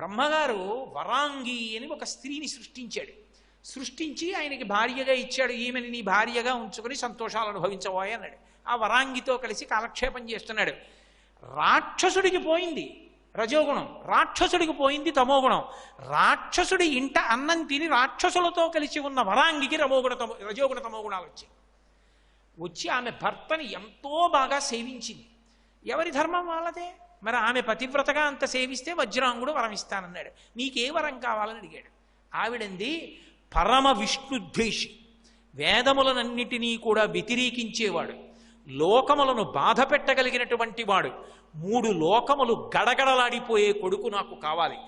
బ్రహ్మగారు వరాంగి అని ఒక స్త్రీని సృష్టించి ఆయనకి భార్యగా ఇచ్చాడు. ఈమెని నీ భార్యగా ఉంచుకొని సంతోషాలు అనుభవించబోయే అన్నాడు. ఆ వరాంగితో కలిసి కాలక్షేపం చేస్తున్నాడు. రాక్షసుడికి పోయింది రజోగుణం, రాక్షసుడికి పోయింది తమోగుణం. రాక్షసుడి ఇంట అన్నం తిని రాక్షసులతో కలిసి ఉన్న వరాంగికి రజోగుణ తమోగుణాలు వచ్చి ఆమె భర్తని ఎంతో బాగా సేవించింది. ఎవరి ధర్మం వాళ్ళదే. మరి ఆమె పతివ్రతగా అంత సేవిస్తే వజ్రాంగుడు వరం ఇస్తానన్నాడు. నీకే వరం కావాలని అడిగాడు. ఆవిడంది పరమ విష్ణుద్వేషి, వేదములనన్నిటినీ కూడా వ్యతిరేకించేవాడు, లోకములను బాధ పెట్టగలిగినటువంటి వాడు, 3 లోకములు గడగడలాడిపోయే కొడుకు నాకు కావాలి.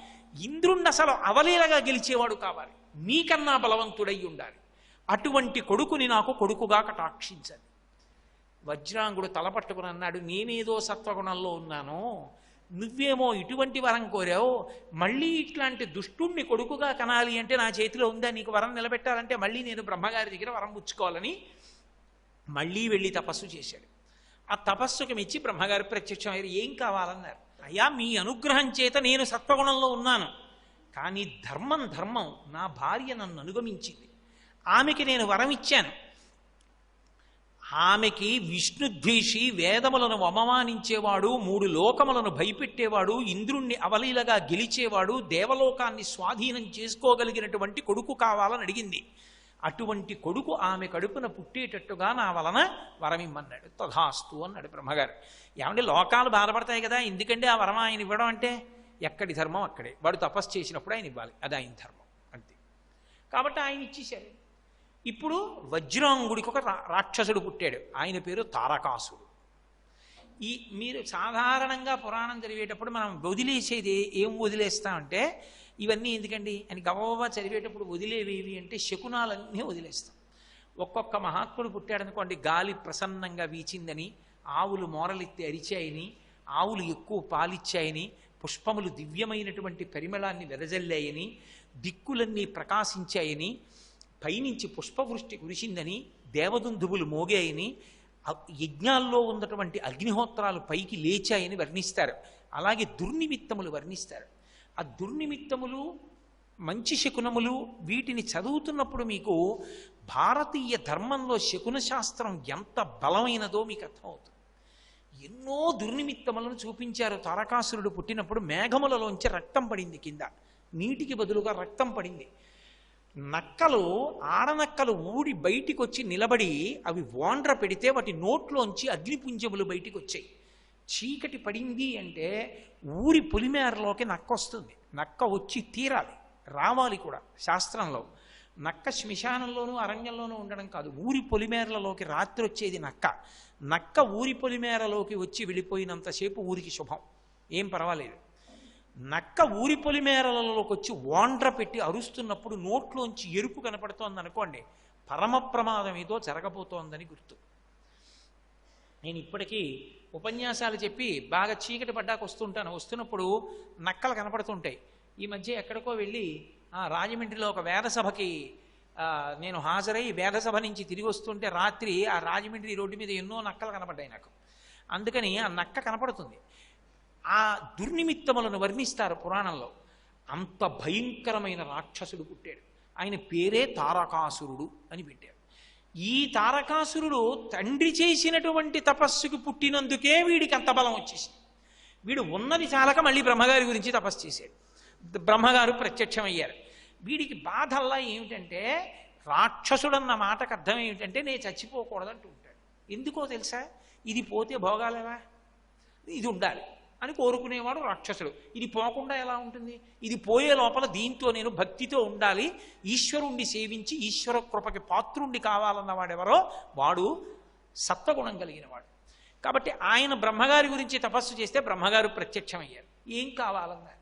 ఇంద్రుణ్ణి అసలు అవలీలగా గెలిచేవాడు కావాలి, నీకన్నా బలవంతుడై ఉండాలి. అటువంటి కొడుకుని నాకు కొడుకుగా కటాక్షించండి. వజ్రాంగుడు తలపట్టుకుని అన్నాడు, నేనేదో సత్వగుణంలో ఉన్నాను, నువ్వేమో ఇటువంటి వరం కోరావు. మళ్ళీ ఇట్లాంటి దుష్టుణ్ణి కొడుకుగా కనాలి అంటే నా చేతిలో ఉందా? నీకు వరం నిలబెట్టాలంటే మళ్ళీ నేను బ్రహ్మగారి దగ్గర వరం పుచ్చుకోవాలని మళ్ళీ వెళ్ళి తపస్సు చేశాడు. ఆ తపస్సుకి మెచ్చి బ్రహ్మగారు ప్రత్యక్షమయ్యారు. ఏం కావాలన్నారు. అయ్యా, మీ అనుగ్రహం చేత నేను సత్వగుణంలో ఉన్నాను, కానీ ధర్మం నా భార్య నన్ను అనుగమించింది, ఆమెకి నేను వరం ఇచ్చాను. ఆమెకి విష్ణుద్వేషి, వేదములను అవమానించేవాడు, 3 లోకములను భయపెట్టేవాడు, ఇంద్రుణ్ణి అవలీలగా గెలిచేవాడు, దేవలోకాన్ని స్వాధీనం చేసుకోగలిగినటువంటి కొడుకు కావాలని అడిగింది. అటువంటి కొడుకు ఆమె కడుపున పుట్టేటట్టుగా నా వలన వరమిమ్మన్నాడు. తథాస్తు అన్నాడు బ్రహ్మగారు. ఏమంటే లోకాలు బాధపడతాయి కదా, ఎందుకంటే ఆ వరం ఆయన ఇవ్వడం అంటే ఎక్కడి ధర్మం అక్కడే. వాడు తపస్సు చేసినప్పుడు ఆయన ఇవ్వాలి, అది ఆయన ధర్మం అంతే. కాబట్టి ఆయన ఇచ్చేశారు. ఇప్పుడు వజ్రాంగుడికి ఒక రాక్షసుడు పుట్టాడు. ఆయన పేరు తారకాసుడు. మీరు సాధారణంగా పురాణం చదివేటప్పుడు మనం వదిలేసేది ఏం వదిలేస్తామంటే, ఇవన్నీ ఎందుకండి అని గబగబా చదివేటప్పుడు వదిలేవేవి అంటే శకునాలన్నీ వదిలేస్తాం. ఒక్కొక్క మహాత్ముడు పుట్టాడనుకోండి, గాలి ప్రసన్నంగా వీచిందని, ఆవులు మోరలెత్తి అరిచాయని, ఆవులు ఎక్కువ పాలిచ్చాయని, పుష్పములు దివ్యమైనటువంటి పరిమళాన్ని వెదజల్లాయని, దిక్కులన్నీ ప్రకాశించాయని, పైనుంచి పుష్పవృష్టి కురిసిందని, దేవదుందుబులు మోగాయని, యజ్ఞాల్లో ఉన్నటువంటి అగ్నిహోత్రాలు పైకి లేచాయని వర్ణిస్తారు. అలాగే దుర్నిమిత్తములు వర్ణిస్తారు. ఆ దుర్నిమిత్తములు, మంచి శకునములు, వీటిని చదువుతున్నప్పుడు మీకు భారతీయ ధర్మంలో శకున శాస్త్రం ఎంత బలమైనదో మీకు అర్థమవుతుంది. ఎన్నో దుర్నిమిత్తములను చూపించారు. తారకాసురుడు పుట్టినప్పుడు మేఘములలోంచి రక్తం పడింది, కింద నీటికి బదులుగా రక్తం పడింది. నక్కలు, ఆడనక్కలు ఊడి బయటికి వచ్చి నిలబడి అవి ఓండ్ర పెడితే వాటి నోట్లోంచి అగ్నిపుంజములు బయటికి వచ్చాయి. చీకటి పడింది అంటే ఊరి పొలిమేరలోకి నక్క వస్తుంది. నక్క వచ్చి తీరాలి, రావాలి కూడా. శాస్త్రంలో నక్క శ్మశానంలోనూ అరణ్యంలోనూ ఉండడం కాదు, ఊరి పొలిమేరలలోకి రాత్రి వచ్చేది నక్క. నక్క ఊరి పొలిమేరలోకి వచ్చి వెళ్ళిపోయినంతసేపు ఊరికి శుభం, ఏం పర్వాలేదు. నక్క ఊరి పొలిమేరలలోకి వచ్చి ఓండ్ర పెట్టి అరుస్తున్నప్పుడు నోట్లోంచి ఎరుపు కనపడుతోంది అనుకోండి, పరమ ప్రమాదం ఏదో జరగబోతోందని గుర్తు. నేను ఇప్పటికీ ఉపన్యాసాలు చెప్పి బాగా చీకటి పడ్డాక వస్తుంటాను. వస్తున్నప్పుడు నక్కలు కనపడుతుంటాయి. ఈ మధ్య ఎక్కడికో వెళ్ళి రాజమండ్రిలో ఒక వేదసభకి నేను హాజరై వేదసభ నుంచి తిరిగి వస్తుంటే రాత్రి ఆ రాజమండ్రి రోడ్డు మీద ఎన్నో నక్కలు కనపడ్డాయి నాకు. అందుకని ఆ నక్క కనపడుతుంది. ఆ దుర్నిమిత్తములను వర్ణిస్తారు పురాణంలో. అంత భయంకరమైన రాక్షసుడు పుట్టాడు. ఆయన పేరే తారకాసురుడు అని పెట్టారు. ఈ తారకాసురుడు తండ్రి చేసినటువంటి తపస్సుకి పుట్టినందుకే వీడికి అంత బలం వచ్చేసింది. వీడు ఉన్నది చాలక మళ్ళీ బ్రహ్మగారి గురించి తపస్సు చేశాడు. బ్రహ్మగారు ప్రత్యక్షమయ్యారు. వీడికి బాధల్లా ఏమిటంటే, రాక్షసుడన్న మాటకు అర్థం ఏమిటంటే నేను చచ్చిపోకూడదంటూ ఉంటాడు. ఎందుకో తెలుసా? ఇది పోతే భోగాలేవా, ఇది ఉండాలి అని కోరుకునేవాడు రాక్షసుడు. ఇది పోకుండా ఎలా ఉంటుంది? ఇది పోయే లోపల దీంతో నేను భక్తితో ఉండాలి, ఈశ్వరుణ్ణి సేవించి ఈశ్వర కృపకి పాత్రుణ్ణి కావాలన్నవాడెవరో వాడు సత్వగుణం కలిగినవాడు. కాబట్టి ఆయన బ్రహ్మగారి గురించి తపస్సు చేస్తే బ్రహ్మగారు ప్రత్యక్షమయ్యారు. ఏం కావాలన్నారు.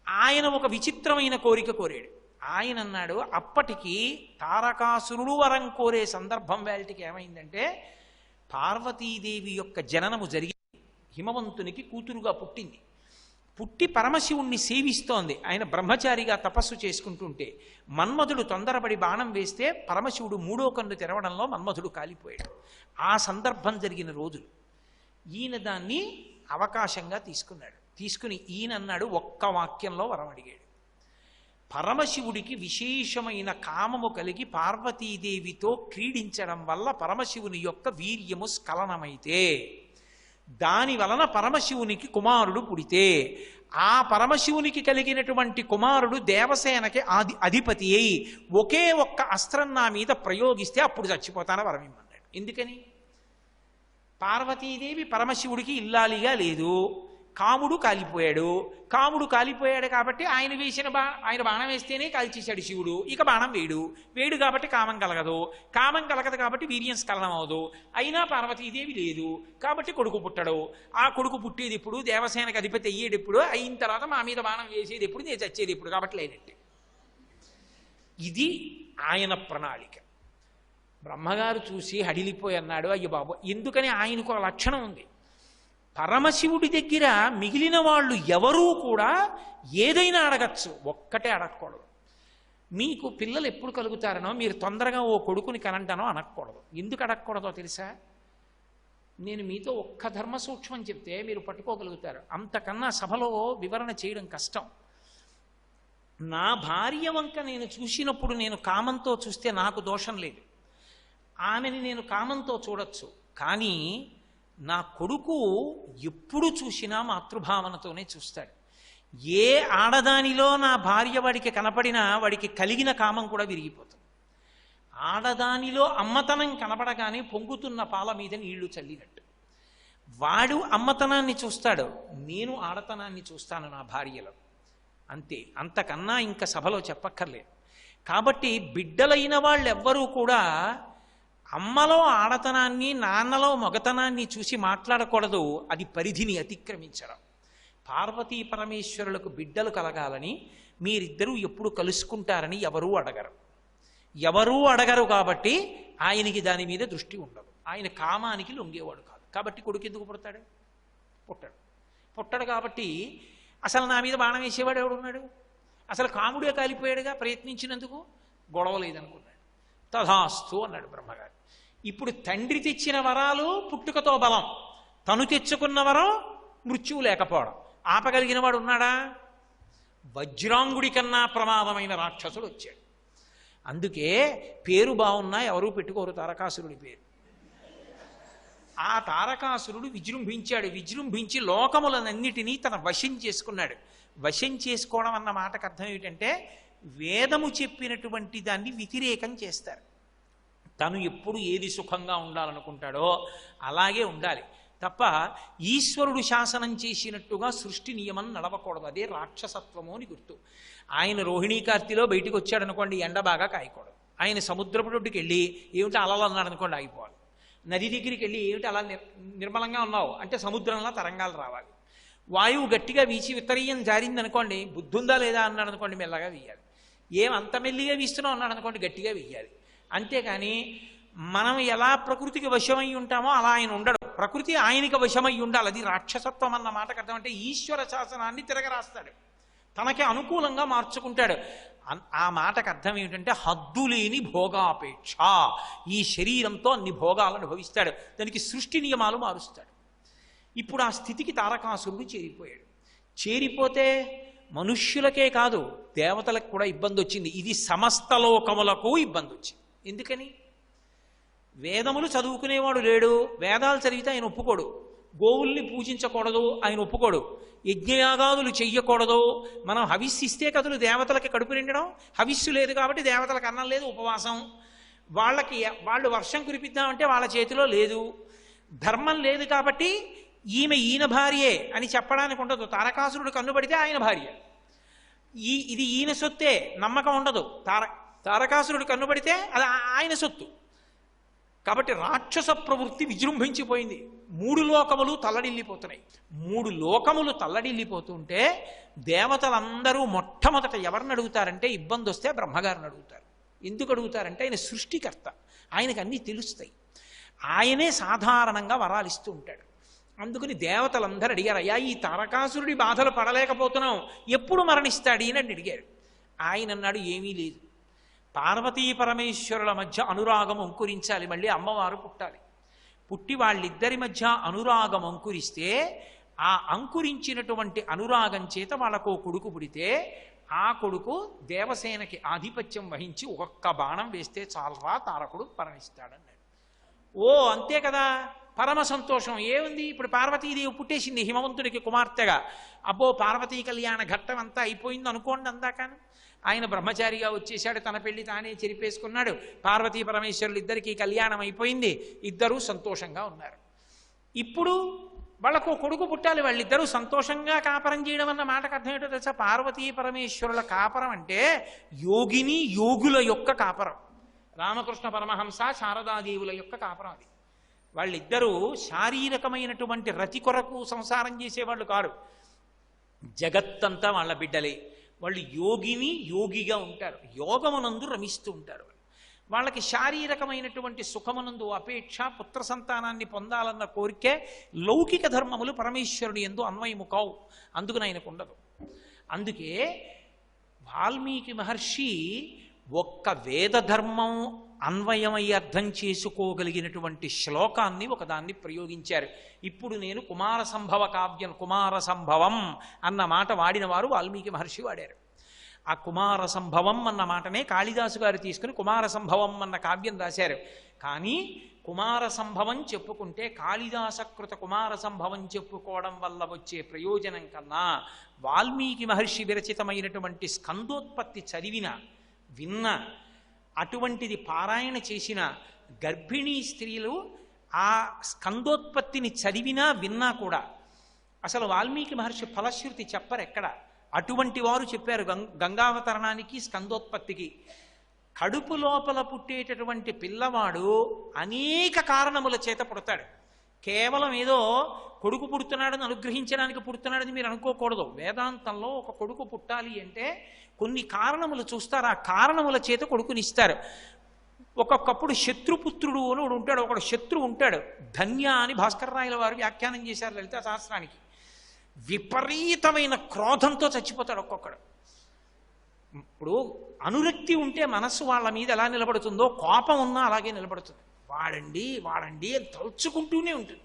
ఆయన ఒక విచిత్రమైన కోరిక కోరాడు. ఆయన అన్నాడు, అప్పటికి తారకాసురుడు వరం కోరే సందర్భం వేళటికి ఏమైందంటే, పార్వతీదేవి యొక్క జననము జరిగి హిమవంతునికి కూతురుగా పుట్టింది. పుట్టి పరమశివుణ్ణి సేవిస్తోంది. ఆయన బ్రహ్మచారిగా తపస్సు చేసుకుంటుంటే మన్మధుడు తొందరపడి బాణం వేస్తే పరమశివుడు 3వ కన్ను తెరవడంలో మన్మధుడు కాలిపోయాడు. ఆ సందర్భం జరిగిన రోజులు. ఈయన దాన్ని అవకాశంగా తీసుకున్నాడు. తీసుకుని ఈయనన్నాడు, ఒక్క వాక్యంలో వరం అడిగాడు. పరమశివుడికి విశేషమైన కామము కలిగి పార్వతీదేవితో క్రీడించడం వల్ల పరమశివుని యొక్క వీర్యము స్ఖలనమైతే, దాని వలన పరమశివునికి కుమారుడు పుడితే, ఆ పరమశివునికి కలిగినటువంటి కుమారుడు దేవసేనకి అధిపతి అయి ఒకే ఒక్క అస్త్రం నా మీద ప్రయోగిస్తే అప్పుడు చచ్చిపోతాన వరం ఇమ్మన్నాడు. ఎందుకని? పార్వతీదేవి పరమశివుడికి ఇల్లాలిగా లేదు, కాముడు కాలిపోయాడు కాబట్టి ఆయన బాణం వేస్తేనే కాల్చేశాడు శివుడు. ఇక బాణం వేడు కాబట్టి కామం కలగదు కాబట్టి వీర్యం స్ఖలనం అవదు. అయినా పార్వతీదేవి లేదు కాబట్టి కొడుకు పుట్టడు. ఆ కొడుకు పుట్టేది ఎప్పుడు? దేవసేనకు అధిపతి అయ్యేటప్పుడు. అయిన తర్వాత మా మీద బాణం వేసేది ఎప్పుడు? నేను చచ్చేది ఎప్పుడు? కాబట్టి లేనట్టే. ఇది ఆయన ప్రణాళిక. బ్రహ్మగారు చూసి హడిలిపోయి అన్నాడు, అయ్యో బాబు, ఎందుకని? ఆయనకు ఒక లక్షణం ఉంది. పరమశివుడి దగ్గర మిగిలిన వాళ్ళు ఎవరూ కూడా ఏదైనా అడగచ్చు, ఒక్కటే అడగకూడదు. మీకు పిల్లలు ఎప్పుడు కలుగుతారనో మీరు తొందరగా ఓ కొడుకుని కనంటానో అనకూడదు. ఎందుకు అడగకూడదో తెలుసా? నేను మీతో ఒక్క ధర్మ సూక్ష్మం చెప్తే మీరు పట్టుకోగలుగుతారు. అంతకన్నా సభలో వివరణ చేయడం కష్టం. నా భార్య వంక నేను చూసినప్పుడు నేను కామంతో చూస్తే నాకు దోషం లేదు. ఆమెని నేను కామంతో చూడొచ్చు. కానీ నా కొడుకు ఎప్పుడు చూసినా మాతృభావనతోనే చూస్తాడు. ఏ ఆడదానిలో నా భార్య వాడికి కనపడినా వాడికి కలిగిన కామం కూడా విరిగిపోతుంది. ఆడదానిలో అమ్మతనం కనపడగానే పొంగుతున్న పాల మీద నీళ్లు చల్లినట్టు వాడు అమ్మతనాన్ని చూస్తాడు, నేను ఆడతనాన్ని చూస్తాను నా భార్యలో. అంతే, అంతకన్నా ఇంకా సభలో చెప్పక్కర్లేదు. కాబట్టి బిడ్డలైన వాళ్ళెవ్వరూ కూడా అమ్మలో ఆడతనాన్ని నాన్నలో మగతనాన్ని చూసి మాట్లాడకూడదు. అది పరిధిని అతిక్రమించడం. పార్వతీ పరమేశ్వరులకు బిడ్డలు కలగాలని మీరిద్దరూ ఎప్పుడు కలుసుకుంటారని ఎవరూ అడగరు కాబట్టి ఆయనకి దాని మీద దృష్టి ఉండదు. ఆయన కామానికి లొంగేవాడు కాదు. కాబట్టి కొడుకు ఎందుకు పుడతాడు? పుట్టడు కాబట్టి అసలు నా మీద బాణం వేసేవాడు ఎవడున్నాడు? అసలు కాముడే కాలిపోయాడుగా, ప్రయత్నించినందుకు గొడవ లేదనుకున్నాడు. తథాస్తు అన్నాడు బ్రహ్మగారు. ఇప్పుడు తండ్రి తెచ్చిన వరాలు పుట్టుకతో బలం, తను తెచ్చుకున్న వరం మృత్యువు లేకపోవడం. ఆపగలిగిన వాడు ఉన్నాడా? వజ్రాంగుడి కన్నా ప్రమాదమైన రాక్షసుడు వచ్చాడు. అందుకే పేరు బాగున్నా ఎవరూ పెట్టుకోరు తారకాసురుడి పేరు. ఆ తారకాసురుడు విజృంభించి లోకములనన్నిటినీ తన వశం చేసుకున్నాడు. వశం చేసుకోవడం అన్న మాటకు అర్థం ఏమిటంటే, వేదము చెప్పినటువంటి దాన్ని వ్యతిరేకం చేస్తారు. తను ఎప్పుడు ఏది సుఖంగా ఉండాలనుకుంటాడో అలాగే ఉండాలి తప్ప ఈశ్వరుడు శాసనం చేసినట్టుగా సృష్టి నియమం నడవకూడదు. అదే రాక్షసత్వము అని గుర్తు. ఆయన రోహిణీ కార్తీలో బయటికి వచ్చాడనుకోండి, ఎండ బాగా కాయకూడదు. ఆయన సముద్రపు ఒడ్డుకి వెళ్ళి ఏమిటి అలలు అన్నాడు అనుకోండి, ఆగిపోవాలి. నది దగ్గరికి వెళ్ళి ఏమిటి అలా నిర్మలంగా ఉన్నావు అంటే సముద్రంలో తరంగాలు రావాలి. వాయువు గట్టిగా వీచి విత్తరీయం జారిందనుకోండి, బుద్ధుందా లేదా అన్నాడు అనుకోండి, మెల్లగా వెయ్యాలి. ఏం అంత మెల్లిగా వీస్తున్నావు అన్నాడు అనుకోండి, గట్టిగా వెయ్యాలి. అంతేకాని మనం ఎలా ప్రకృతికి వశమై ఉంటామో అలా ఆయన ఉండడు. ప్రకృతి ఆయనకి వశమై ఉండాలి. అది రాక్షసత్వం అన్న మాటకు అర్థం. అంటే ఈశ్వర శాసనాన్ని తిరగరాస్తాడు, తనకి అనుకూలంగా మార్చుకుంటాడు. ఆ మాటకు అర్థం ఏమిటంటే హద్దులేని భోగాపేక్ష. ఈ శరీరంతో అన్ని భోగాలను అనుభవిస్తాడు, దానికి సృష్టి నియమాలు మారుస్తాడు. ఇప్పుడు ఆ స్థితికి తారకాసురుడు చేరిపోతే మనుష్యులకే కాదు దేవతలకు కూడా ఇబ్బంది వచ్చింది. ఇది సమస్త లోకములకు ఇబ్బంది వచ్చింది. ఎందుకని? వేదములు చదువుకునేవాడు లేడు, వేదాలు చదివితే ఆయన ఒప్పుకోడు. గోవుల్ని పూజించకూడదు ఆయన ఒప్పుకోడు. యజ్ఞయాగాదులు చెయ్యకూడదు. మనం హవిస్సు ఇస్తే కదులు దేవతలకి కడుపు నిండడం. హవిస్సు లేదు కాబట్టి దేవతలకు అన్నం లేదు, ఉపవాసం. వాళ్ళు వర్షం కురిపిద్దామంటే వాళ్ళ చేతిలో లేదు. ధర్మం లేదు కాబట్టి ఈయన భార్యే అని చెప్పడానికి ఉండదు. తారకాసురుడు కన్నుపడితే ఆయన భార్య, ఇది ఈయన సొత్తే నమ్మకం ఉండదు. తారకాసురుడు కన్నుపడితే అది ఆయన సొత్తు. కాబట్టి రాక్షస ప్రవృత్తి విజృంభించిపోయింది. 3 లోకములు తల్లడిల్లిపోతున్నాయి. 3 లోకములు తల్లడిల్లిపోతుంటే దేవతలందరూ మొట్టమొదట ఎవరిని అడుగుతారంటే, ఇబ్బంది వస్తే బ్రహ్మగారిని అడుగుతారు. ఎందుకు అడుగుతారంటే ఆయన సృష్టికర్త, ఆయనకు అన్నీ తెలుస్తాయి. ఆయనే సాధారణంగా వరాలిస్తూ ఉంటాడు. అందుకని దేవతలందరూ అడిగారు, అయ్యా ఈ తారకాసురుడి బాధలు పడలేకపోతున్నాం, ఎప్పుడు మరణిస్తాడు అని అడిగారు. ఆయన అన్నాడు, ఏమీ లేదు. పార్వతీ పరమేశ్వరుల మధ్య అనురాగం అంకురించాలి. మళ్ళీ అమ్మవారు పుట్టాలి. పుట్టి వాళ్ళిద్దరి మధ్య అనురాగం అంకురిస్తే ఆ అంకురించినటువంటి అనురాగం చేత వాళ్ళకు కొడుకు పుడితే ఆ కొడుకు దేవసేనకి ఆధిపత్యం వహించి ఒక్క బాణం వేస్తే చాలరా తారకుడు పరమిస్తాడన్నాడు. ఓ అంతే కదా, పరమ సంతోషం. ఏముంది, ఇప్పుడు పార్వతీదేవి పుట్టేసింది హిమవంతుడికి కుమార్తెగా. అబ్బో పార్వతీ కళ్యాణ ఘట్టం అంతా అయిపోయింది అనుకోండి. అందాకాను ఆయన బ్రహ్మచారిగా వచ్చేసాడు, తన పెళ్లి తానే చెరిపేసుకున్నాడు, పార్వతీ పరమేశ్వరులు ఇద్దరికీ కళ్యాణం అయిపోయింది, ఇద్దరూ సంతోషంగా ఉన్నారు. ఇప్పుడు వాళ్ళకు కొడుకు పుట్టాలి, వాళ్ళిద్దరూ సంతోషంగా కాపరం చేయడం అన్న మాటకు అర్థం ఏంటో తెలుసా? పార్వతీ పరమేశ్వరుల కాపరం అంటే యోగిని యోగుల యొక్క కాపరం. రామకృష్ణ పరమహంస శారదాదేవుల యొక్క కాపరం అది. వాళ్ళిద్దరూ శారీరకమైనటువంటి రతి కొరకు సంసారం చేసేవాళ్ళు కారు, జగత్తంతా వాళ్ళ బిడ్డలే. వాళ్ళు యోగిని యోగిగా ఉంటారు, యోగమునందు రమిస్తూ ఉంటారు. వాళ్ళకి శారీరకమైనటువంటి సుఖమునందు అపేక్ష, పుత్ర సంతానాన్ని పొందాలన్న కోరికే, లౌకిక ధర్మములు పరమేశ్వరుని యందు అన్వయము కావు, అందుకని ఆయనకు ఉండదు. అందుకే వాల్మీకి మహర్షి ఒక్క వేద ధర్మం అన్వయమై అర్థం చేసుకోగలిగినటువంటి శ్లోకాన్ని ఒకదాన్ని ప్రయోగించారు. ఇప్పుడు నేను కుమార సంభవ కావ్యం, కుమార సంభవం అన్న మాట వాడిన వారు వాల్మీకి మహర్షి వాడారు. ఆ కుమార సంభవం అన్న మాటనే కాళిదాసు గారు తీసుకుని కుమార సంభవం అన్న కావ్యం రాశారు. కానీ కుమార సంభవం చెప్పుకుంటే కాళిదాసకృత కుమార సంభవం చెప్పుకోవడం వల్ల వచ్చే ప్రయోజనం కన్నా వాల్మీకి మహర్షి విరచితమైనటువంటి స్కందోత్పత్తి చదివిన, విన్న, అటువంటిది పారాయణ చేసిన గర్భిణీ స్త్రీలు ఆ స్కందోత్పత్తిని చదివినా విన్నా కూడా అసలు వాల్మీకి మహర్షి ఫలశ్రుతి చెప్పరు ఎక్కడ. అటువంటి వారు చెప్పారు గంగావతరణానికి, స్కందోత్పత్తికి. కడుపు లోపల పుట్టేటటువంటి పిల్లవాడు అనేక కారణముల చేత పుడతాడు. కేవలం ఏదో కొడుకు పుడుతున్నాడని అనుగ్రహించడానికి పుడుతున్నాడని మీరు అనుకోకూడదు. వేదాంతంలో ఒక కొడుకు పుట్టాలి అంటే కొన్ని కారణములు చూస్తారు, ఆ కారణముల చేత కొడుకునిస్తారు. ఒక్కొక్కప్పుడు శత్రుపుత్రుడు అని ఒకడు ఉంటాడు, ఒకడు శత్రువు ఉంటాడు. ధన్య అని భాస్కరరాయల వారు వ్యాఖ్యానం చేశారు లలితా సహస్రానికి. విపరీతమైన క్రోధంతో చచ్చిపోతాడు ఒక్కొక్కడు. ఇప్పుడు అనురక్తి ఉంటే మనస్సు వాళ్ళ మీద ఎలా నిలబడుతుందో, కోపం ఉన్నా అలాగే నిలబడుతుంది. వాడండి వాడండి అని తలుచుకుంటూనే ఉంటుంది.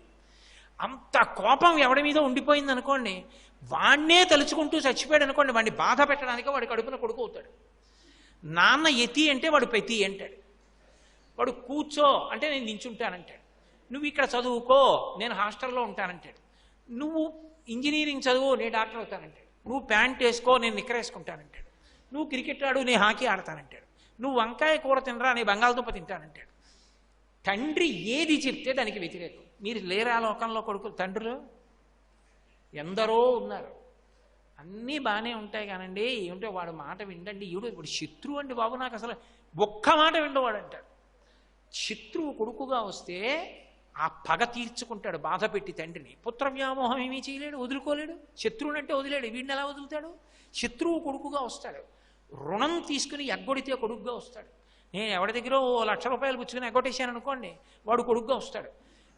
అంత కోపం ఎవడి మీద ఉండిపోయింది అనుకోండి, వాణ్ణే తలుచుకుంటూ చచ్చిపోయాడు అనుకోండి, వాడిని బాధ పెట్టడానికి వాడి కడుపున కొడుకు అవుతాడు. నాన్న ఎతి అంటే వాడు పెతి అంటాడు. వాడు కూర్చో అంటే నేను నించుంటానంటాడు. నువ్వు ఇక్కడ చదువుకో నేను హాస్టల్లో ఉంటానంటాడు. నువ్వు ఇంజనీరింగ్ చదువు నేను డాక్టర్ అవుతానంటాడు. నువ్వు ప్యాంట్ వేసుకో నేను నిక్కర వేసుకుంటానంటాడు. నువ్వు క్రికెట్ ఆడు నేను హాకీ ఆడతానంటాడు. నువ్వు వంకాయ కూర తినరా నేను బంగాళదుంప తింటానంటాడు. తండ్రి ఏది చెప్తే దానికి వ్యతిరేకం. మీరు లేరా లోకంలో కొడుకులు తండ్రులు ఎందరో ఉన్నారు. అన్నీ బాగానే ఉంటాయి కానండి, ఏమిటో వాడు మాట విండండి, ఇప్పుడు శత్రువు అండి బాబు, నాకు అసలు ఒక్క మాట విండవాడు అంటాడు. శత్రువు కొడుకుగా వస్తే ఆ పగ తీర్చుకుంటాడు బాధ పెట్టి తండ్రిని. పుత్ర వ్యామోహం ఏమీ చేయలేడు, వదులుకోలేడు. శత్రువుని అంటే వదిలేడు, వీడిని ఎలా వదులుతాడు? శత్రువు కొడుకుగా వస్తాడు. రుణం తీసుకుని ఎగ్గొడితే కొడుకుగా వస్తాడు. నేను ఎవరి దగ్గర 1,00,000 రూపాయలు పుచ్చుకుని ఎగ్గొట్టేశాను అనుకోండి, వాడు కొడుకుగా వస్తాడు.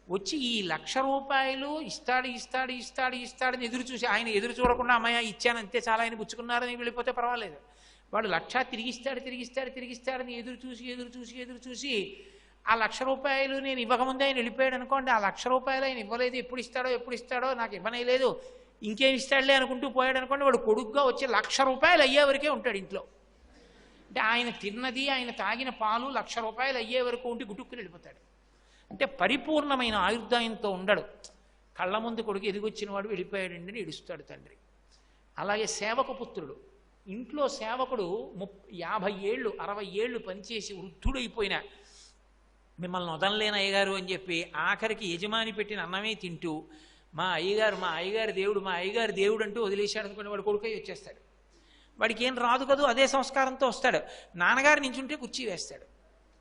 వచ్చి ఈ 1,00,000 రూపాయలు ఇస్తాడు ఇస్తాడు ఇస్తాడు ఇస్తాడని ఎదురు చూసి, ఆయన ఎదురు చూడకుండా అమ్మాయి ఇచ్చాను అంతే చాలా, ఆయన పుచ్చుకున్నారని వెళ్ళిపోతే పర్వాలేదు. వాడు 1,00,000 తిరిగిస్తాడు తిరిగిస్తాడు తిరిగిస్తాడని ఎదురు చూసి ఎదురు చూసి ఎదురు చూసి ఆ 1,00,000 రూపాయలు నేను ఇవ్వకముందే ఆయన వెళ్ళిపోయాడు అనుకోండి, ఆ 1,00,000 రూపాయలు ఆయన ఇవ్వలేదు, ఎప్పుడు ఇస్తాడో నాకు ఇవ్వనేలేదు, ఇంకేం ఇస్తాడులే అనుకుంటూ పోయాడు అనుకోండి, వాడు కొడుకుగా వచ్చి 1,00,000 రూపాయలు అయ్యే వరకే ఉంటాడు ఇంట్లో. అంటే ఆయన తిన్నది ఆయన తాగిన పాలు 1,00,000 రూపాయలు అయ్యే వరకు ఉండి గుటుక్కుని వెళ్ళిపోతాడు. అంటే పరిపూర్ణమైన ఆయుర్దాయంతో ఉండడు. కళ్ళ ముందు కొడుకు ఎదిగొచ్చిన వాడు వెళ్ళిపోయాడండి అని ఏడుస్తాడు తండ్రి. అలాగే సేవక పుత్రుడు, ఇంట్లో సేవకుడు 50 ఏళ్ళు 60 ఏళ్ళు పనిచేసి వృద్ధుడైపోయినా మిమ్మల్ని వదనలేని అయ్యగారు అని చెప్పి ఆఖరికి యజమాని పెట్టిన అన్నమే తింటూ మా అయ్యగారు దేవుడు అంటూ వదిలేశాడు అనుకుని వాడు కొడుకై వచ్చేస్తాడు. వాడికి ఏం రాదు కదూ, అదే సంస్కారంతో వస్తాడు. నాన్నగారు నించుంటే కుర్చీ వేస్తాడు,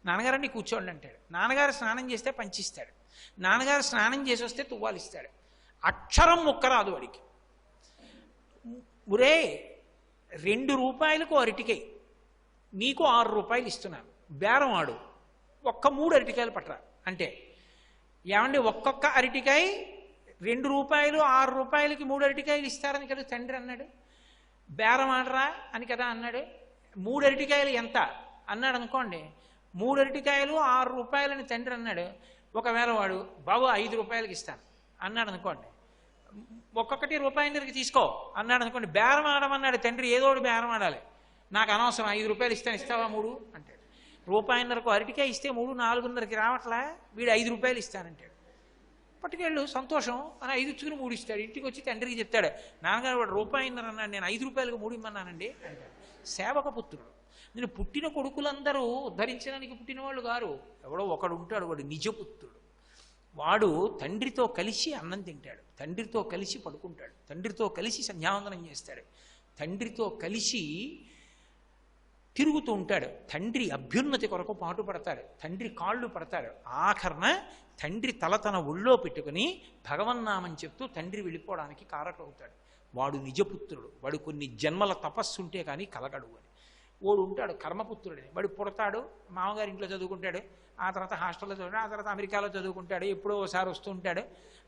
నాన్నగారండి కూర్చోండి అంటాడు. నాన్నగారు స్నానం చేస్తే పంచిస్తాడు, నాన్నగారు స్నానం చేసి వస్తే తువ్వాలిస్తాడు. అక్షరం ముక్క రాదు వాడికి. ఒరే 2 రూపాయలకు అరటికాయ, నీకు 6 రూపాయలు ఇస్తున్నాను, బేరం ఆడు, ఒక్క 3 అరటికాయలు పట్టరా అంటే, ఏమండి ఒక్కొక్క అరటికాయ 2 రూపాయలు 6 రూపాయలకి 3 అరటికాయలు ఇస్తారని కదా తండ్రి అన్నాడు. బేరం ఆడరా అని కదా అన్నాడు. 3 అరటికాయలు ఎంత అన్నాడు అనుకోండి, 3 అరటికాయలు 6 రూపాయలని తండ్రి అన్నాడు. ఒకవేళ వాడు బాబు 5 రూపాయలకి ఇస్తాను అన్నాడు అనుకోండి, ఒక్కొక్కటి రూపాయిన్నరకి తీసుకో అన్నాడు అనుకోండి, బేరం ఆడమన్నాడు తండ్రి, ఏదో ఒకటి బేరం ఆడాలి. నాకు అనవసరం, 5 రూపాయలు ఇస్తాను, ఇస్తావా 3 అంటాడు. రూపాయిన్నరకు అరటికాయ ఇస్తే 3 4:30కి రావట్లా, వీడు 5 రూపాయలు ఇస్తానంటాడు. పట్టుకెళ్ళు సంతోషం అని 5 ఇచ్చుకుని 3 ఇస్తాడు. ఇంటికి వచ్చి తండ్రికి చెప్తాడు, నాన్నగారు వాడు రూపాయిన్నర అన్నాడు, నేను 5 రూపాయలకు 3 ఇమ్మన్నానండి అంటాడు. సేవక పుత్రుడు. నేను పుట్టిన కొడుకులందరూ ఉద్ధరించడానికి పుట్టిన వాళ్ళు గారు, ఎవడో ఒకడు ఉంటాడు, వాడు నిజపుత్రుడు. వాడు తండ్రితో కలిసి అన్నం తింటాడు, తండ్రితో కలిసి పడుకుంటాడు, తండ్రితో కలిసి సంధ్యావందనం చేస్తాడు, తండ్రితో కలిసి తిరుగుతూ ఉంటాడు, తండ్రి అభ్యున్నతి కొరకు పాటుపడతాడు, తండ్రి కాళ్ళు పడతాడు. ఆఖరణ తండ్రి తల తన ఒళ్ళో పెట్టుకుని భగవన్నామని చెప్తూ తండ్రి వెళ్ళిపోవడానికి కారకవుతాడు. వాడు నిజపుత్రుడు. వాడు కొన్ని జన్మల తపస్సు ఉంటే కానీ కలగడు అని. వాడు ఉంటాడు కర్మపుత్రుడని. వాడు పుడతాడు, మామగారి ఇంట్లో చదువుకుంటాడు, ఆ తర్వాత హాస్టల్లో చదువుతాడు, ఆ తర్వాత అమెరికాలో చదువుకుంటాడు, ఎప్పుడో ఒకసారి వస్తూ ఉంటాడు,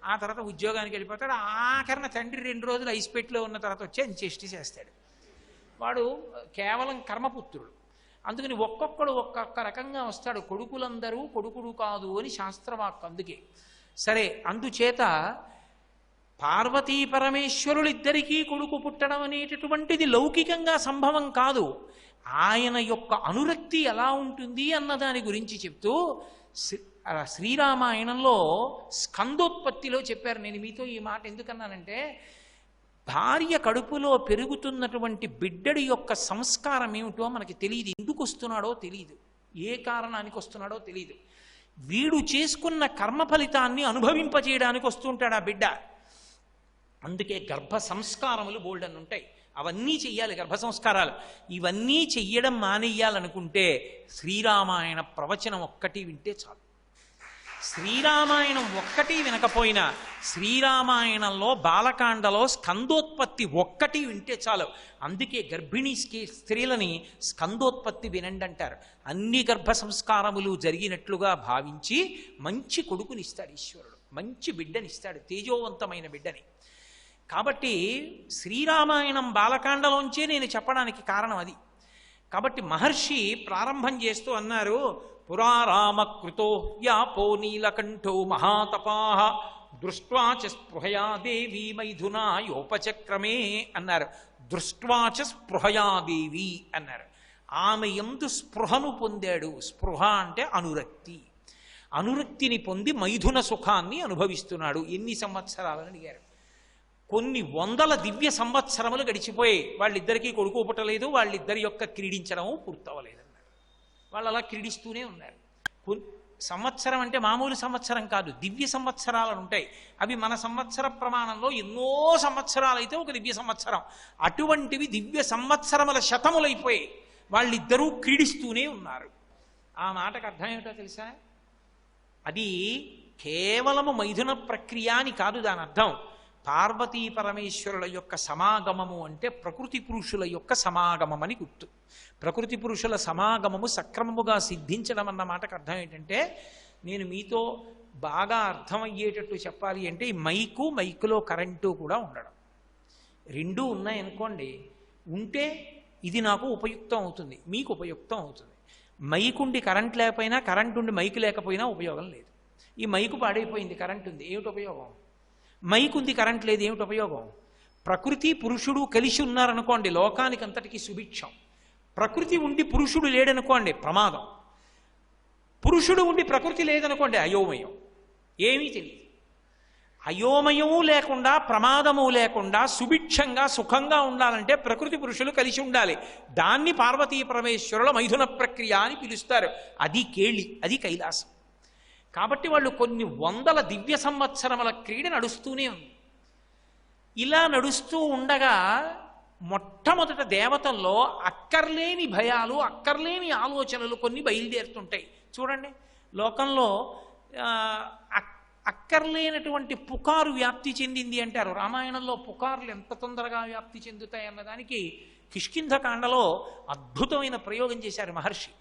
ఆ తర్వాత ఉద్యోగానికి వెళ్ళిపోతాడు. ఆఖరణ తండ్రి 2 రోజులు ఐస్పెట్లో ఉన్న తర్వాత వచ్చి అంత్యేష్టి చేస్తాడు. వాడు కేవలం కర్మపుత్రుడు. అందుకని ఒక్కొక్కడు ఒక్కొక్క రకంగా వస్తాడు. కొడుకులందరూ కొడుకుడు కాదు అని శాస్త్రవాక్కు. అందుకే సరే, అందుచేత పార్వతీ పరమేశ్వరులిద్దరికీ కొడుకు పుట్టడం అనేటటువంటిది లౌకికంగా సంభవం కాదు. ఆయన యొక్క అనురక్తి ఎలా ఉంటుంది అన్న దాని గురించి చెప్తూ శ్రీరామాయణంలో స్కందోత్పత్తిలో చెప్పారు. నేను మీతో ఈ మాట ఎందుకన్నానంటే, భార్య కడుపులో పెరుగుతున్నటువంటి బిడ్డడి యొక్క సంస్కారం ఏమిటో మనకి తెలియదు. ఎందుకు వస్తున్నాడో తెలియదు, ఏ కారణానికి వస్తున్నాడో తెలియదు. వీడు చేసుకున్న కర్మ ఫలితాన్ని అనుభవింపజేయడానికి వస్తుంటాడు ఆ బిడ్డ. అందుకే గర్భ సంస్కారములు బోల్డన్ ఉంటాయి, అవన్నీ చెయ్యాలి గర్భ సంస్కారాలు. ఇవన్నీ చెయ్యడం మానేయాలనుకుంటే శ్రీరామాయణ ప్రవచనం ఒక్కటి వింటే చాలు. శ్రీరామాయణం ఒక్కటి వినకపోయినా శ్రీరామాయణంలో బాలకాండలో స్కందోత్పత్తి ఒక్కటి వింటే చాలు. అందుకే గర్భిణీ స్త్రీలని స్కందోత్పత్తి వినండి అంటారు. అన్ని గర్భ సంస్కారములు జరిగినట్లుగా భావించి మంచి కొడుకునిస్తాడు ఈశ్వరుడు, మంచి బిడ్డనిస్తాడు, తేజోవంతమైన బిడ్డని. కాబట్టి శ్రీరామాయణం బాలకాండలోంచే నేను చెప్పడానికి కారణం అది. కాబట్టి మహర్షి ప్రారంభం చేస్తూ అన్నారు, పురా రామకృతో వ్యాపో నీలకంఠో మహాతపాః దృష్ట్వా చ స్పృహయా దేవి మైథునాయోపచక్రమే అన్నారు. దృష్ట్వా చ స్పృహయా దేవి అన్నారు. ఆమె యందు స్పృహను పొందాడు. స్పృహ అంటే అనురక్తి. అనురక్తిని పొంది మైథున సుఖాన్ని అనుభవిస్తున్నాడు. ఎన్ని సంవత్సరాలని అడిగారు. కొన్ని వందల దివ్య సంవత్సరములు గడిచిపోయి వాళ్ళిద్దరికీ కొడుకు పుట్టలేదు, వాళ్ళిద్దరి యొక్క క్రీడించడము పూర్తవలేదన్నారు. వాళ్ళు అలా క్రీడిస్తూనే ఉన్నారు. సంవత్సరం అంటే మామూలు సంవత్సరం కాదు, దివ్య సంవత్సరాలు ఉంటాయి. అవి మన సంవత్సర ప్రమాణంలో ఎన్నో సంవత్సరాలు అయితే ఒక దివ్య సంవత్సరం. అటువంటివి దివ్య సంవత్సరముల శతములైపోయి వాళ్ళిద్దరూ క్రీడిస్తూనే ఉన్నారు. ఆ మాటకు అర్థం ఏమిటో తెలుసా? అది కేవలము మైథున ప్రక్రియ అని కాదు దాని అర్థం. పార్వతీ పరమేశ్వరుల యొక్క సమాగమము అంటే ప్రకృతి పురుషుల యొక్క సమాగమం అని గుర్తు. ప్రకృతి పురుషుల సమాగమము సక్రమముగా సిద్ధించడం అన్న మాటకు అర్థం ఏంటంటే, నేను మీతో బాగా అర్థమయ్యేటట్టు చెప్పాలి అంటే, ఈ మైకులో కరెంటు కూడా ఉండడం, రెండూ ఉన్నాయనుకోండి, ఉంటే ఇది నాకు ఉపయుక్తం అవుతుంది, మీకు ఉపయుక్తం అవుతుంది. మైకుండి కరెంట్ లేకపోయినా, కరెంట్ ఉండి మైకు లేకపోయినా ఉపయోగం లేదు. ఈ మైకు పాడైపోయింది, కరెంట్ ఉంది, ఏమిటి ఉపయోగం? మైకు ఉంది, కరెంట్ లేదు, ఏమిటి ఉపయోగం? ప్రకృతి పురుషుడు కలిసి ఉన్నారనుకోండి, లోకానికి అంతటికీ సుభిక్షం. ప్రకృతి ఉండి పురుషుడు లేడనుకోండి, ప్రమాదం. పురుషుడు ఉండి ప్రకృతి లేదనుకోండి, అయోమయం, ఏమీ తెలియదు. అయోమయము లేకుండా, ప్రమాదము లేకుండా సుభిక్షంగా సుఖంగా ఉండాలంటే ప్రకృతి పురుషులు కలిసి ఉండాలి. దాన్ని పార్వతీ పరమేశ్వరుల మైథున ప్రక్రియ అని పిలుస్తారు. అది కేళి, అది కైలాసం. కాబట్టి వాళ్ళు కొన్ని వందల దివ్య సంవత్సరముల క్రీడ నడుస్తూనే ఉంది. ఇలా నడుస్తూ ఉండగా మొట్టమొదట దేవతల్లో అక్కర్లేని భయాలు, అక్కర్లేని ఆలోచనలు కొన్ని బయలుదేరుతుంటాయి. చూడండి, లోకంలో అక్కర్లేనటువంటి పుకారు వ్యాప్తి చెందింది అంటారు. రామాయణంలో పుకార్లు ఎంత తొందరగా వ్యాప్తి చెందుతాయి అన్నదానికి కిష్కింధకాండలో అద్భుతమైన ప్రయోగం చేశారు మహర్షి.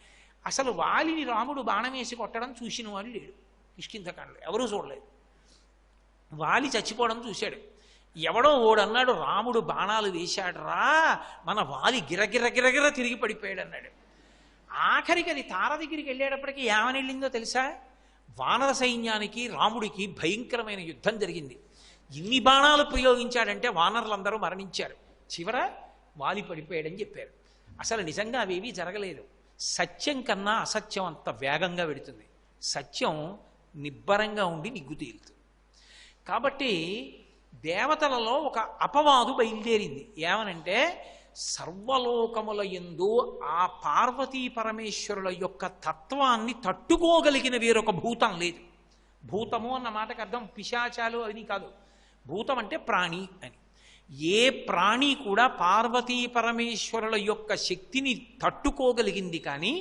అసలు వాలిని రాముడు బాణం వేసి కొట్టడం చూసిన వాడు లేడు కిష్కింధకాండలో, ఎవరూ చూడలేదు. వాలి చచ్చిపోవడం చూశాడు. ఎవడో ఓడన్నాడు, రాముడు బాణాలు వేశాడురా, మన వాలి గిరగిర తిరిగి పడిపోయాడు అన్నాడు. ఆఖరికి అది తార దగ్గరికి వెళ్ళేటప్పటికీ ఏమని వెళ్ళిందో తెలుసా? వానర సైన్యానికి రాముడికి భయంకరమైన యుద్ధం జరిగింది. ఇన్ని బాణాలు ప్రయోగించాడంటే వానరులందరూ మరణించారు. చివర వాలి పడిపోయాడని చెప్పారు. అసలు నిజంగా అవేవీ జరగలేదు. సత్యం కన్నా అసత్యం అంత వేగంగా వెడుతుంది. సత్యం నిబ్బరంగా ఉండి నిగ్గు తేలుతుంది. కాబట్టి దేవతలలో ఒక అపవాదు బయలుదేరింది. ఏమనంటే సర్వలోకముల యందు ఆ పార్వతీ పరమేశ్వరుల యొక్క తత్వాన్ని తట్టుకోగలిగిన వేరొక భూతం లేదు. భూతము అన్న మాటకు అర్థం పిశాచాలు అని కాదు. భూతం అంటే ప్రాణి అని. ఏ ప్రాణి కూడా పార్వతీ పరమేశ్వరుల యొక్క శక్తిని తట్టుకోగలిగింది కానీ,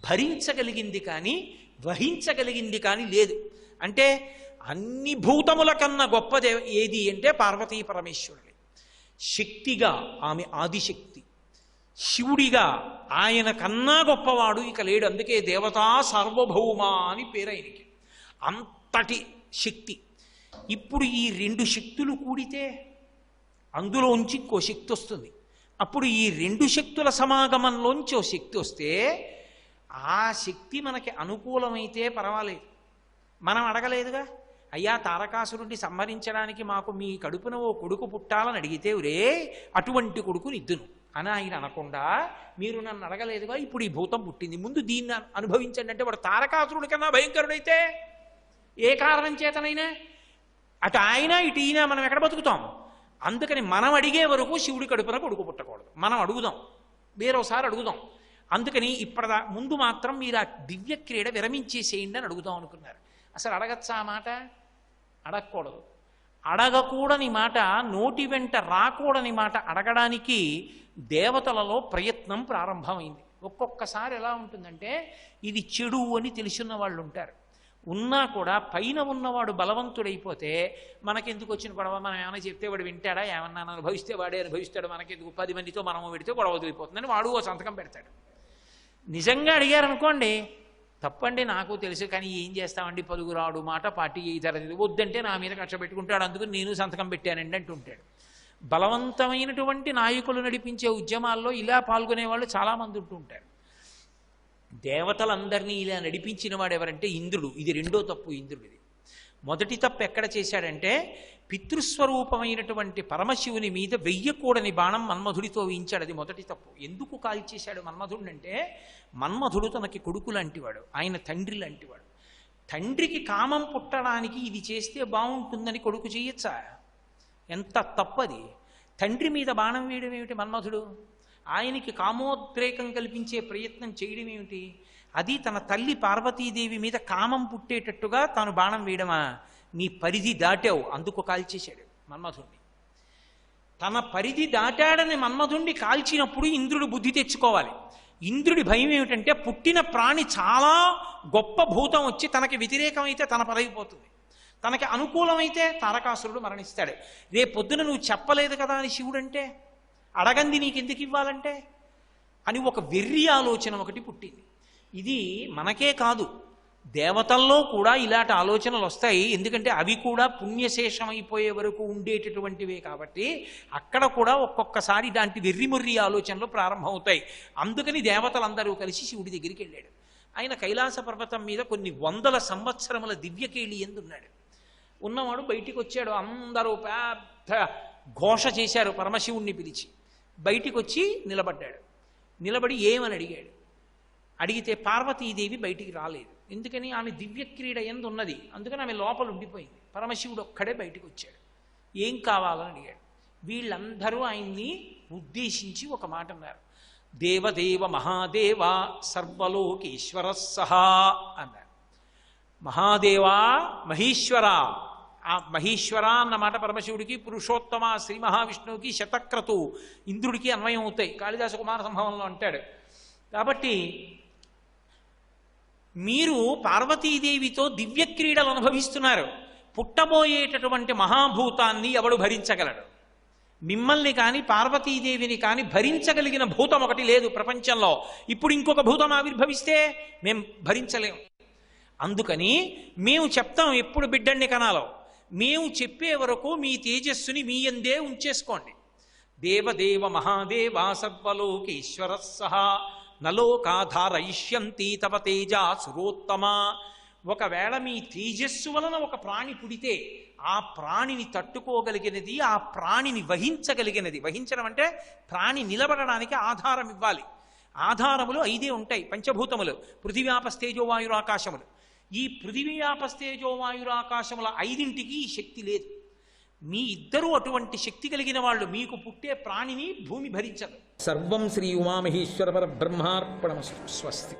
భరించగలిగింది కానీ, వహించగలిగింది కానీ లేదు. అంటే అన్ని భూతముల కన్నా గొప్పది ఏది అంటే పార్వతీ పరమేశ్వరుడే. శక్తిగా ఆమె ఆదిశక్తి, శివుడిగా ఆయన కన్నా గొప్పవాడు ఇక లేడు. అందుకే దేవతా సార్వభౌమ అని పేరు ఆయనకి. అంతటి శక్తి. ఇప్పుడు ఈ రెండు శక్తులు కూడితే అందులోంచి ఇంకో శక్తి వస్తుంది. అప్పుడు ఈ రెండు శక్తుల సమాగమంలోంచి ఓ శక్తి వస్తే ఆ శక్తి మనకి అనుకూలమైతే పర్వాలేదు. మనం అడగలేదుగా, అయ్యా తారకాసురుడిని సంహరించడానికి మాకు మీ కడుపున ఓ కొడుకు పుట్టాలని అడిగితే రే అటువంటి కొడుకు నిద్దును అని ఆయన అనకుండా, మీరు నన్ను అడగలేదుగా, ఇప్పుడు ఈ భూతం పుట్టింది, ముందు దీన్ని అనుభవించండి అంటే వాడు తారకాసురుడి కన్నా భయంకరుడైతే ఏ కారణం చేతనైనా అటు ఆయన ఇటు ఈయన మనం ఎక్కడ బతుకుతాం? అందుకని మనం అడిగే వరకు శివుడి కడుపున కొడుకు పుట్టకూడదు. మనం అడుగుదాం, వేరోసారి అడుగుదాం. అందుకని ఇప్పటిదా ముందు మాత్రం మీరు ఆ దివ్య క్రీడ విరమించేసేయండి అని అడుగుదాం అనుకున్నారు. అసలు అడగచ్చా ఆ మాట? అడగకూడదు. అడగకూడని మాట, నోటి వెంట రాకూడని మాట అడగడానికి దేవతలలో ప్రయత్నం ప్రారంభమైంది. ఒక్కొక్కసారి ఎలా ఉంటుందంటే ఇది చెడు అని తెలుసున్న వాళ్ళు ఉంటారు. ఉన్నా కూడా పైన ఉన్నవాడు బలవంతుడైపోతే మనకెందుకు వచ్చిన గొడవ, మనం ఏమైనా చెప్తే వాడు వింటాడా, ఏమన్నా అనుభవిస్తే వాడే అనుభవిస్తాడు, మనకెందుకు 10 మందితో మనం పెడితే గొడవ వదిలిపోతుందని వాడు ఓ సంతకం పెడతాడు. నిజంగా అడిగారనుకోండి, తప్పండి నాకు తెలుసు కానీ ఏం చేస్తామండి, పలుగురాడు మాట పార్టీ జరగదు, వద్దంటే నా మీద కక్ష పెట్టుకుంటాడు, అందుకు నేను సంతకం పెట్టానండి అంటుంటాడు. బలవంతమైనటువంటి నాయకులు నడిపించే ఉద్యమాల్లో ఇలా పాల్గొనే వాళ్ళు చాలామంది ఉంటుంటారు. దేవతలందరినీ ఇలా నడిపించిన వాడు ఎవరంటే ఇంద్రుడు. ఇది రెండో తప్పు ఇంద్రుడిది. మొదటి తప్పు ఎక్కడ చేశాడంటే పితృస్వరూపమైనటువంటి పరమశివుని మీద వెయ్యకూడని బాణం మన్మధుడితో వేయించాడు. అది మొదటి తప్పు. ఎందుకు కాల్చేశాడు మన్మధుడు అంటే, మన్మధుడు తనకి కొడుకు లాంటివాడు, ఆయన తండ్రి లాంటివాడు. తండ్రికి కామం పుట్టడానికి ఇది చేస్తే బాగుంటుందని కొడుకు చేయొచ్చా? ఎంత తప్పది. తండ్రి మీద బాణం వేయడం ఏమిటి మన్మధుడు? ఆయనకి కామోద్రేకం కల్పించే ప్రయత్నం చేయడం ఏమిటి? అది తన తల్లి పార్వతీదేవి మీద కామం పుట్టేటట్టుగా తాను బాణం వేయడమా? నీ పరిధి దాటావు, అందుకు కాల్చేశాడు మన్మధుణ్ణి. తన పరిధి దాటాడని మన్మధుణ్ణి కాల్చినప్పుడు ఇంద్రుడు బుద్ధి తెచ్చుకోవాలి. ఇంద్రుడి భయం ఏమిటంటే పుట్టిన ప్రాణి చాలా గొప్ప భూతం వచ్చి తనకి వ్యతిరేకమైతే తన పరగిపోతుంది, తనకి అనుకూలమైతే తారకాసురుడు మరణిస్తాడు. రేపొద్దున నువ్వు చెప్పలేదు కదా అని శివుడంటే, అడగంది నీకెందుకు ఇవ్వాలంటే అని ఒక వెర్రి ఆలోచన ఒకటి పుట్టింది. ఇది మనకే కాదు, దేవతల్లో కూడా ఇలాంటి ఆలోచనలు వస్తాయి. ఎందుకంటే అవి కూడా పుణ్యశేషమైపోయే వరకు ఉండేటటువంటివే కాబట్టి అక్కడ కూడా ఒక్కొక్కసారి ఇలాంటి వెర్రిమొర్రి ఆలోచనలు ప్రారంభమవుతాయి. అందుకని దేవతలందరూ కలిసి శివుడి దగ్గరికి వెళ్ళాడు. ఆయన కైలాస పర్వతం మీద కొన్ని 100 సంవత్సరముల దివ్యకేళి ఎందున్నాడు. ఉన్నవాడు బయటికి వచ్చాడు. అందరూ పెద్ద ఘోష చేశారు. పరమశివుణ్ణి పిలిచి బయటికి వచ్చి నిలబడ్డాడు. నిలబడి ఏమని అడిగాడు. అడిగితే పార్వతీదేవి బయటికి రాలేదు. ఎందుకని? ఆమె దివ్యక్రీడ ఎందు ఉన్నది, అందుకని ఆమె లోపల ఉండిపోయింది. పరమశివుడు ఒక్కడే బయటికి వచ్చాడు. ఏం కావాలని అడిగాడు. వీళ్ళందరూ ఆయన్ని ఉద్దేశించి ఒక మాట అన్నారు. దేవదేవ మహాదేవ సర్వలోకేశ్వర సహా అన్నారు. మహాదేవా మహేశ్వర. ఆ మహేశ్వర అన్న మాట పరమశివుడికి, పురుషోత్తమ శ్రీ మహావిష్ణువుకి, శతక్రతు ఇంద్రుడికి అన్వయం అవుతాయి. కాళిదాస కుమార సంభవంలో అంటాడు. కాబట్టి మీరు పార్వతీదేవితో దివ్యక్రీడలు అనుభవిస్తున్నారు. పుట్టబోయేటటువంటి మహాభూతాన్ని ఎవడు భరించగలడు? మిమ్మల్ని కానీ పార్వతీదేవిని కానీ భరించగలిగిన భూతం ఒకటి లేదు ప్రపంచంలో. ఇప్పుడు ఇంకొక భూతం ఆవిర్భవిస్తే మేము భరించలేము. అందుకని మేము చెప్తాం ఎప్పుడు బిడ్డల్ని కనాలో. మేము చెప్పే వరకు మీ తేజస్సుని మీ యందే ఉంచేసుకోండి. దేవదేవ మహాదేవ సర్వలోకేశ్వర సహా నలోకాధారయిష్యంతి తవ తేజ సురోత్తమ. ఒకవేళ మీ తేజస్సు వలన ఒక ప్రాణి పుడితే ఆ ప్రాణిని తట్టుకోగలిగినది, ఆ ప్రాణిని వహించగలిగినది. వహించడం అంటే ప్రాణి నిలబడడానికి ఆధారం ఇవ్వాలి. ఆధారములు 5 ఉంటాయి, పంచభూతములు: పృథివ్యాపస్తేజోవాయురాకాశములు. ఈ పృథివ్యాపస్తేజోవాయురాకాశముల 5ంటికి ఈ శక్తి లేదు. మీ ఇద్దరూ అటువంటి శక్తి కలిగిన వాళ్ళు. మీకు పుట్టే ప్రాణిని భూమి భరించదు. సర్వం శ్రీ ఉమామహేశ్వర పరబ్రహ్మార్పణమస్తు. స్వస్తి.